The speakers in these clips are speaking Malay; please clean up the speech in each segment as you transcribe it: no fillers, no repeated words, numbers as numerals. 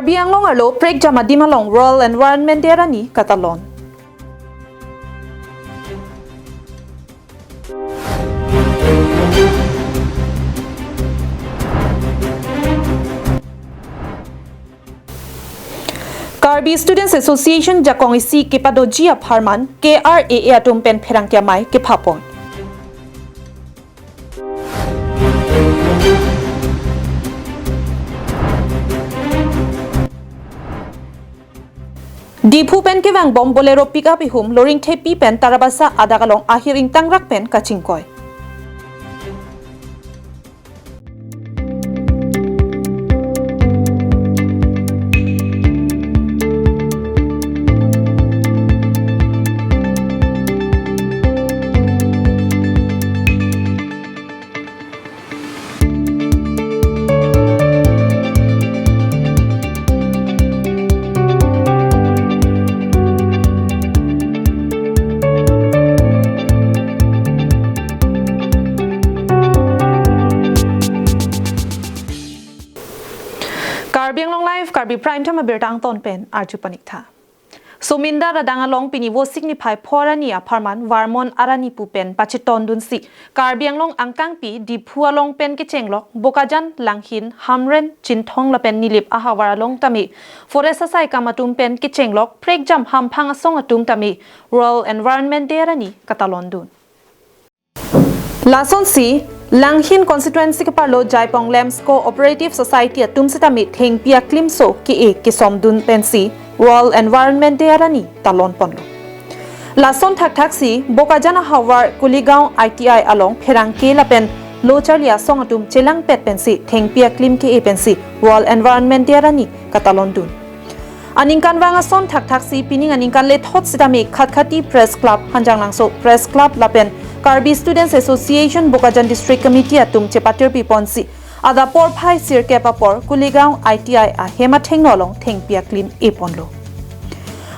Karbi Anglong arlo prek jama di malong rural environment era ni katalon. Karbi Students Association jakong isi kepadoji aparman KAL atum pen pherang kiamai ke phapon. Dipu pen ke wang bom bolero pick up ihum loring thepi pen tarabasa adagalong ahir ing tangrak pen kachingkoy. Karbi Anglong Live, Karbi Prime Time bertang ton pen arju panikta. Suminda radang along piniwo signify porani aparman warmon arani pupen pachiton dunsi. Karbi Anglong angkang pi di pualong pen kechenglok bokajan langhin hamren cintong lapen nilip ahawar along tami. Forest asai kamatum pen kechenglok prek jam hampang asong atum tami. Rural environment derani katalon dun. Lason si Langhin constituency ke parlo Jaipong Lems Cooperative Society atum sitami theng pia klimso ki somdun pensi rural environment de arani talon ponlo. Lason thak si bokajana hawar kuligaon ITI along pherang ke lapen lochalia song atum chelang pet pensi theng pia klim ke pensi rural environment de arani katalon dun. Aningkan wanga son thak si pining aningkan le thot sitami khatkhati press club hanjang langso press club lapen Karbi Students Association Bokajan District Committee atum chepatir piponsi ada por phai sirke papor kuligaon ITI a hema thengnolong thengpia clean eponlo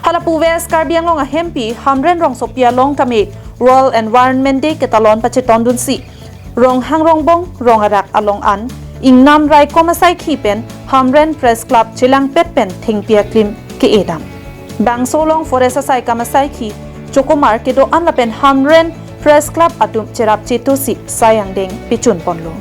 halapu west Karbi Anglong a hempi hamren rong sopia long tami rural environment day ketalon pacheton dunsi rong hangrong bong rong arak along an ingnam rai komasai khipen hamren press club chilang petpen thengpia clean ke edam bang solong forest asai kamasai khi chokomar kedo anlapen hamren Press Club atum cherap chitusi sayang deng pichun ponlo.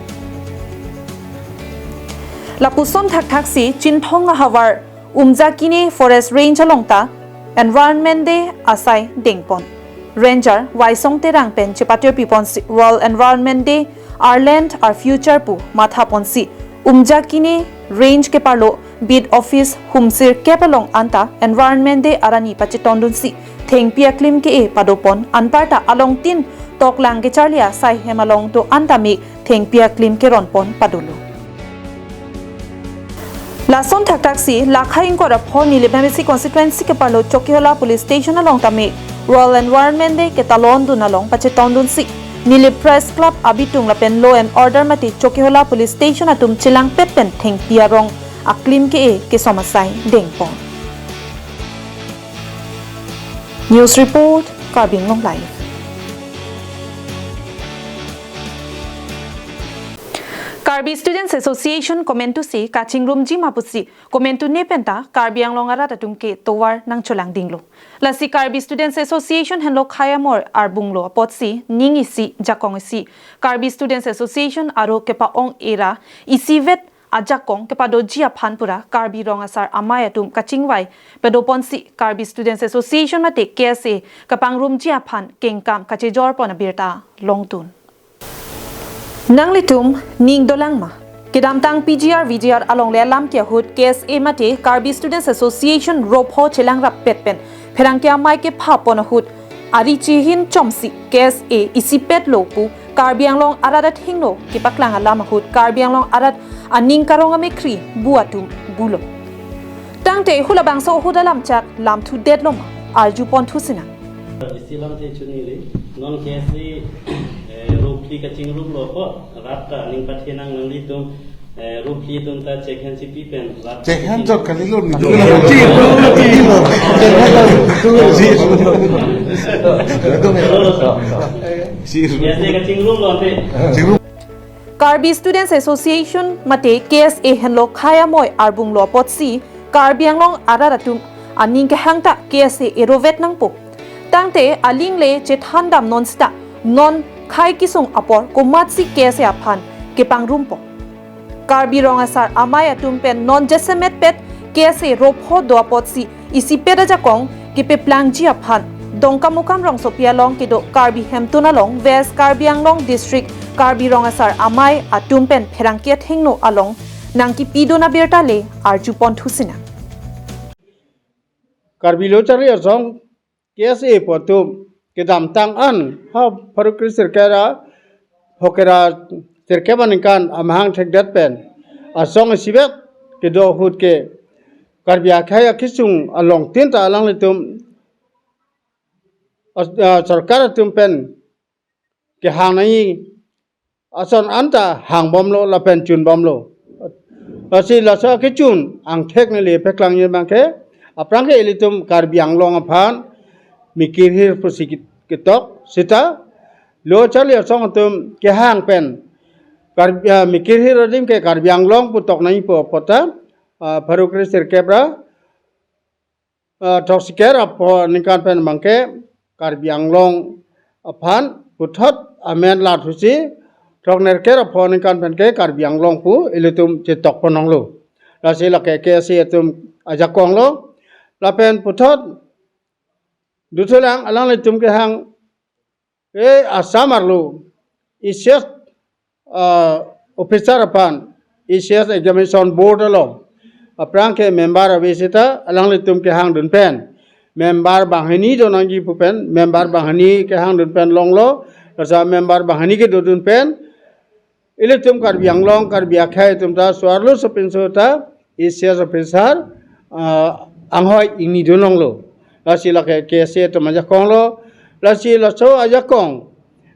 Lapuson thak si chinthong hawar umjakini forest range alongta environment de asai dengpon. Ranger waisong terang pen chepatir piponsi rural environment de our land our future pu matha ponsi umjakini range ke parlo bid office humsir kepalong anta environment de arani pachitondunsi thengpia klim ke padopon anparta along tin toklang ke charlia sai hemalong to antami thengpia klim ke ronpon padulu lason thak si lakhaing ko rapho nilibamesi constituency ke parlo chokiola police station along tami rural environment de ke talon dun along pachetondun si nilip press club abitung lapen law and order mati chokiola police station atum chilang petpen thengpia rong aklim ke somasai dengpon News Report, Karbi Anglong Live. Karbi Students Association komentu si kaching room ji mapusi komentu nepenta Karbi Anglong ara tatum ke towar nang cholang dinglo. Lasi Karbi Students Association henlo khaya mor arbunglo potsi ning isi jakong isi Karbi Students Association aro kepa ong era isi vet ajakong kepadoji aphanpura Karbi rong asar amayatum kachingwai pedoponsi Karbi Students Association mate KSA kapangrum ji aphan kengkam kachejor pona birta longtun nanglitum ning dolangma kedamtang PGR VGR along le lam kya hut KSA mate Karbi Students Association ropho chelang rap petpen pherangkya mai ke phapon hut ari chihin chomsi KSA isipet lopu Karbi Anglong aradat hingno kipaklang alam hut Karbi Anglong arat aning karong amekri buatu bulo tangte hulabang so hudalam chak lam thu deadlom arju pon thusina isilam te chunili non kesi rupli ka chingruk lo ko ratta ning pathenang nang litum rupli tum ta chekhan si pipen chekhan jok kalilo ni Karbi Students Association mate KSA henlo khaya moi arbung lo potsi karbi anglong araratum aning ke hangta KSA erovet nang po tangte aling le che thandam non sta non khai kisung apor komat si KSA aphan ke pangrum po karbi rongasar amai atum pen non jesemet pet KSA ropho do apot si isi peda jakong ke pe plangji aphan dongka mukam rong sopia long ke do karbi hemtuna long west karbi anglong district karbi rongasar amai atum pen pherangkia thengno along nangki pidona berta le arju ponthusina karbi lo chari asong KSA potum kedam tang an ha parukri sirkara hokera sirkeban kan amhang thekdat pen asong sibek kedo hut ke karbi akhaya kisung along tinta alang litum sarkar tum pen ke hanai ason anta hang bomlo la pen chun bomlo asi la sa ke chun ang thek ne le peklang ye bangke aprang ke elitum karbi anglong aphan mikir hir pusikit ketok sita lo chali asong tum ke hang pen karbi mikir hir adim ke karbi anglong putok nai po pota parukri sirkebra toksiker apo nikan pen bangke karbi anglong aphan puthot amen la thusi thok nerker apo nikan pen ke karbi anglong pu elitum chetok ponong lo la se la ke se tum ajakong lo la pen puthot dutulang alang litum ke hang asamar lo isyas officer apan isyas examination board lo aprang ke member abisita alang litum ke hang dun pen member bahani do nangji pu pen member bahani ke hang dun pen long lo rasa member bahani ke dun pen ilitum karbi anglong karbi akhai tum ta swarlo sopin sota isyas officer anghoi ingni dunong lo la si la ke se to ma jakong lo la si la so ajakong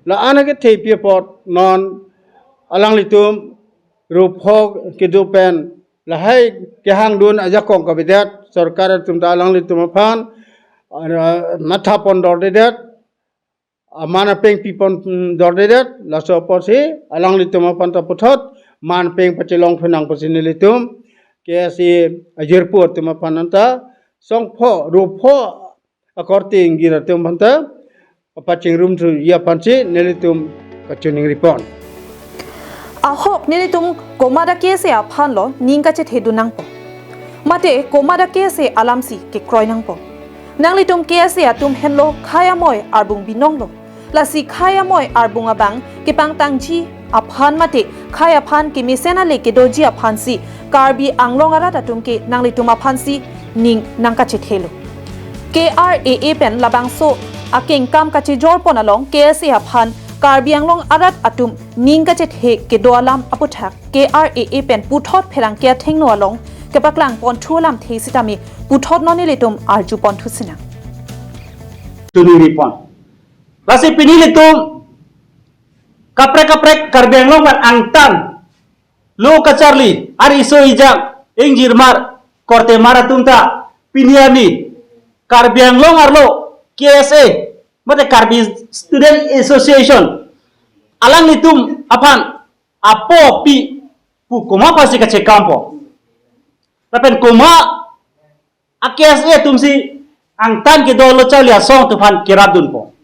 la ana ke thei pi pot non alang litum ruphok ke du pen la hai ke hang dun ajakong ka bidat sarkar tum ta alang litum aphan matha pon dor de det mana peng pi pon dor de det la so por si alang litum aphan ta puthot man peng pachelong phenang pasini litum ke si ajirpur tum aphan anta song pho ru pho according gira tum banta paching room to ya panchi nelitum kachuning ripon ahok nelitum komada KSA aphan lo ningka che thedunang po mate komada KSA alamsi ke kroinang po nanglitum KSA atum henlo khaya moi arbung binong lo lasi khaya moi arbung abang ke pangtangji aphan mate khaya phan ke misena le ke doji aphan si karbi anglong ara tatum ke nanglitum aphan si ning nangka che thelo KRAA pen labang so akeng kam ka che jor pon along KSA aphan karbi anglong arat atum ning ka che the ke doalam aputhak KRAA pen puthot pherang ke thengno along ke paklang pon thulam the sitami puthot noni letum arju pon thusina tuni ripon lasi pinili litum kaprek karbi anglong ban angtan lo kacharli ari so ijak ingjir mar korte maratumta piniani karbi anglong arlo KSA mate karbi student association alang litum aphan apo pi pu koma pasi kache kampo tapen koma KSA tumsi angtan ke dolo chalia song tufan kiradun po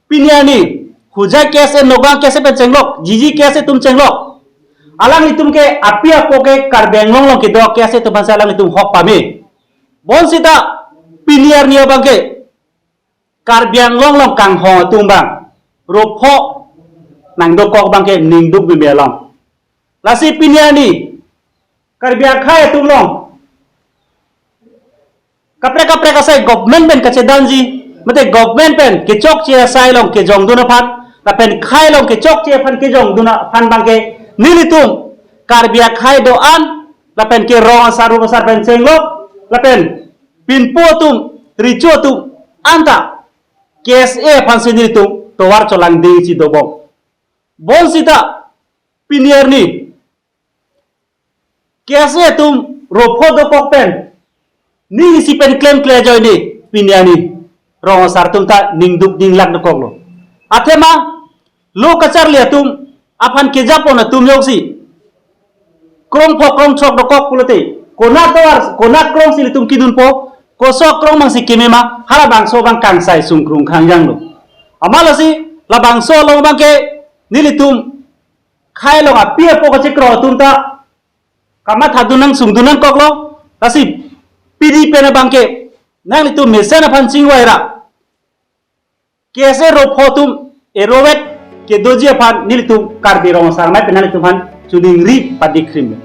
piniani huja KSA nogang KSA pen cenglok jiji KSA tum cenglok alang litum ke apia poke karbi anglong lo ke do KSA tufan salang litum hok pame bon sita piniar niya bangke karbi anglong long kang ho tumbang ropho nang do kok bangke ningduk bimelong lasi piniani karbi akhai tumlong kaprek asai government pen kache danji mate government pen ke chok che asai long ke jong duna phat ta pen khai long ke chok che phan ke jong duna phan bangke nilitum karbi akhai do an la pen ke rong saru besar pen senglok la pen pinpo tum richo tum anta KSA pansini tum towar cholang ding si dobong bon sita pinier ni KSA tum ropho do kokpen ni si pen claim joy ni piniani rong sar tum ta ning duk ding lak do koklo athema lo kachar le tum aphan ke japo na tum yoksi krong pho krong chok do kok kulate konak krong sili tum kidun po kosok krong mang si kimema hala bangso bang kangsai sungkrung kangjang lo amala si la bangso lo bang ke nilitum khai lo apia po ka chikro tum ta kama thadunang sungdunang koklo kasi pidi pena bang ke nang litum mesena phancing waira kese ro photum erowet ke doji phan nilitum karbi rong sarmai penali tuman chuning ri padikrim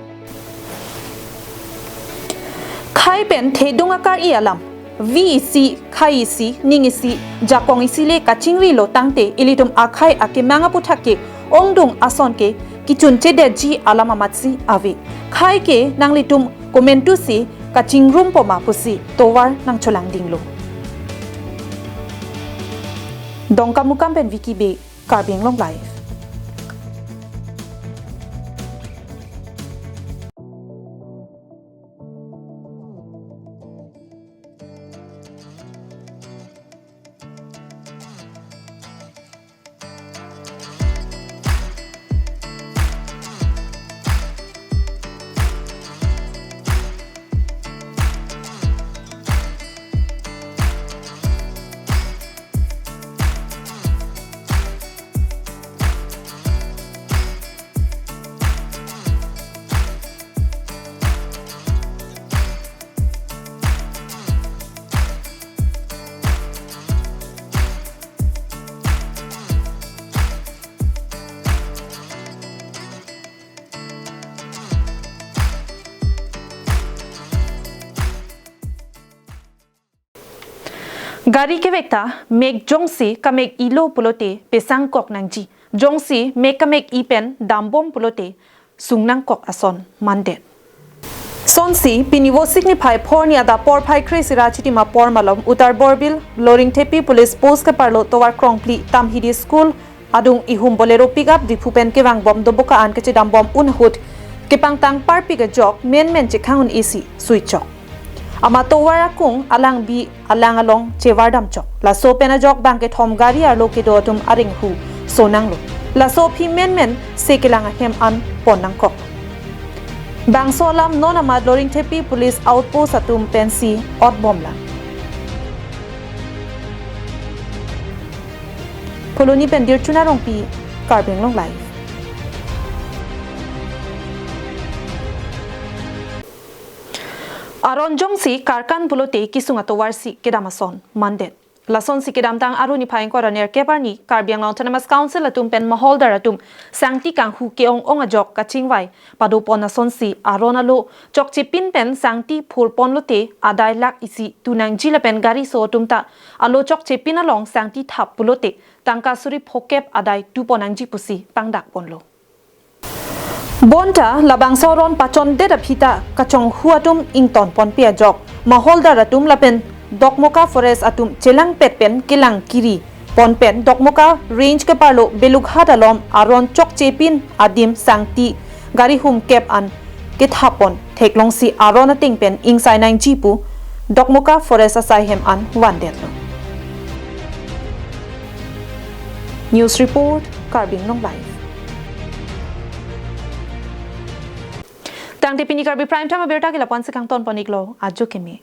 khai pen thedung akar I alam VEC khaisi ningisi jakong isile kachingri lo tangte ilitum akhai akemanga puthake ongdung ason ke kichun chede ji alama matsi ave khai ke nanglitum komentu si kachingrum poma pusi towar nang cholang dinglo dongka mukam pen wiki be karbeng long live Gari ke vekta meg jongsi ka meg ilo pulote pesang kok nangji jongsi meg ka meg ipen dambom pulote sungnang kok ason mandet sonsi piniwo signify porni ada por phai kresi rachiti ma por malom utar borbil loring tepi police post ka parlo towar krongpli tamhidi school adung ihum bolero pick up dipupen ke wang bom doboka an ke chidam bom unhut ke pangtang parpi ga jok men che khangun isi switch off ama towara kung alang bi alang along chewardam chok la so pena jok bang ke thom gari ar lo ke do tum aring hu sonang lo la so phi men sekelang hem an ponang kok bang so lam non ama loring tepi police outpost atum pensi ot bomla poloni pendir chuna rong pi karbeng long live Aron jongsi karkan bulote kisunga to warsi kedamason mandet lason si kedam tang aruni phaing ko raner keparni karbiang autonomous council atum pen maholder atum sangti kang hu keong ong ajok kachingwai padu pona son si aronalo chokchi pin pen sangti phur ponlote adai lak isi tunang jila pen gari so tumta alo chokchi pin along sangti thap bulote tangka suri phokep adai tu ponangji pusi pangdak ponlo Bonta labang soron pachon de phita kachong huatum ington ponpia jok maholda ratum lapen dokmoka forest atum chelang petpen kilang kiri ponpen dokmoka range ke parlo belugha dalom aron chok chepin adim sangti gari hum kep an ke thapon theklong si aron ating pen insai nang jipu dokmoka forest asai hem an wandet News report Karbing Long Live Tang tipini karbi prime time berta ke lapan sekang ton poniklo ajo kemi